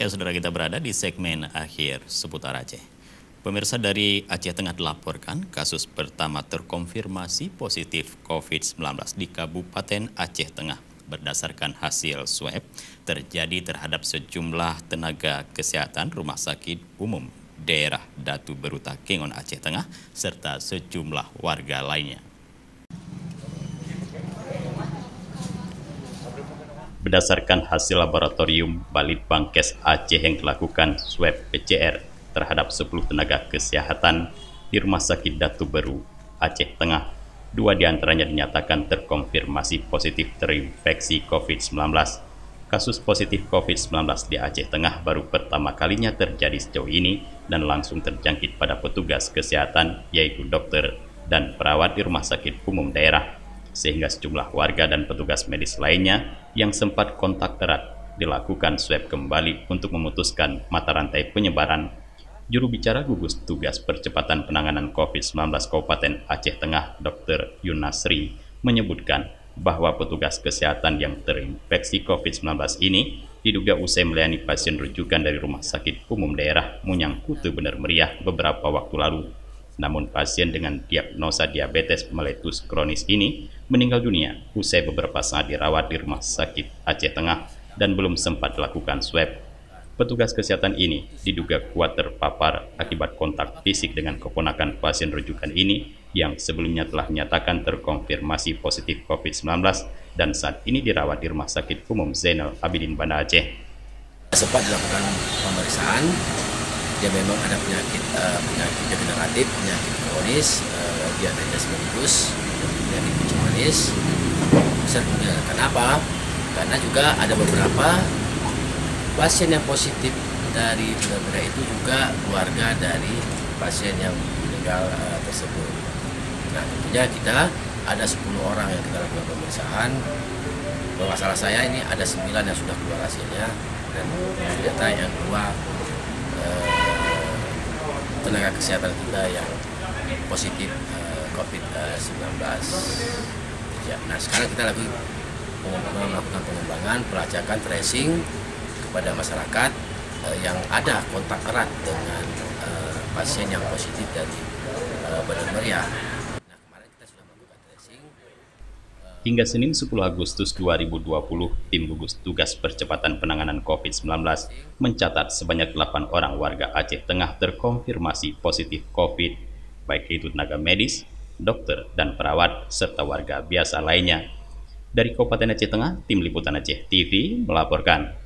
Ya, saudara, kita berada di segmen akhir seputar Aceh. Pemirsa, dari Aceh Tengah dilaporkan kasus pertama terkonfirmasi positif COVID-19 di Kabupaten Aceh Tengah. Berdasarkan hasil swab, terjadi terhadap sejumlah tenaga kesehatan Rumah Sakit Umum Daerah Datu Beruta Kengon Aceh Tengah serta sejumlah warga lainnya. Berdasarkan hasil laboratorium Balitbangkes Aceh yang dilakukan swab PCR terhadap 10 tenaga kesehatan di Rumah Sakit Datu Beru, Aceh Tengah, 2 diantaranya dinyatakan terkonfirmasi positif terinfeksi COVID-19. Kasus positif COVID-19 di Aceh Tengah baru pertama kalinya terjadi sejauh ini dan langsung terjangkit pada petugas kesehatan, yaitu dokter dan perawat di Rumah Sakit Umum Daerah, sehingga sejumlah warga dan petugas medis lainnya yang sempat kontak erat dilakukan swab kembali untuk memutuskan mata rantai penyebaran. Juru bicara gugus tugas percepatan penanganan COVID-19 Kabupaten Aceh Tengah, Dr. Yunasri, menyebutkan bahwa petugas kesehatan yang terinfeksi COVID-19 ini diduga usai melayani pasien rujukan dari Rumah Sakit Umum Daerah Munyang Kutu Bener Meriah beberapa waktu lalu. Namun pasien dengan diagnosa diabetes meletus kronis ini meninggal dunia usai beberapa saat dirawat di Rumah Sakit Aceh Tengah dan belum sempat dilakukan swab. Petugas kesehatan ini diduga kuat terpapar akibat kontak fisik dengan keponakan pasien rujukan ini yang sebelumnya telah dinyatakan terkonfirmasi positif COVID-19 dan saat ini dirawat di Rumah Sakit Umum Zainal Abidin Banda Aceh. Sempat dilakukan pemeriksaan, dia memang ada penyakit degeneratif, penyakit kronis, diabetes mellitus, penyakit kencing manis. Kenapa? Karena juga ada beberapa pasien yang positif dari benar-benar itu juga keluarga dari pasien yang meninggal tersebut. Nah, tentunya kita ada 10 orang yang kita lakukan pemeriksaan. Kalau nggak salah saya ini ada 9 yang sudah keluar hasilnya, dan ternyata yang 2 tenaga kesehatan kita yang positif COVID-19. Ya, nah, sekarang kita lagi melakukan pengembangan, pelacakan, tracing kepada masyarakat yang ada kontak erat dengan pasien yang positif dari Bener Meriah. Nah, kemarin kita sudah melakukan tracing. Hingga Senin 10 Agustus 2020, tim gugus tugas percepatan penanganan COVID-19 mencatat sebanyak 8 orang warga Aceh Tengah terkonfirmasi positif COVID, baik itu tenaga medis, dokter, dan perawat, serta warga biasa lainnya. Dari Kabupaten Aceh Tengah, Tim Liputan Aceh TV melaporkan.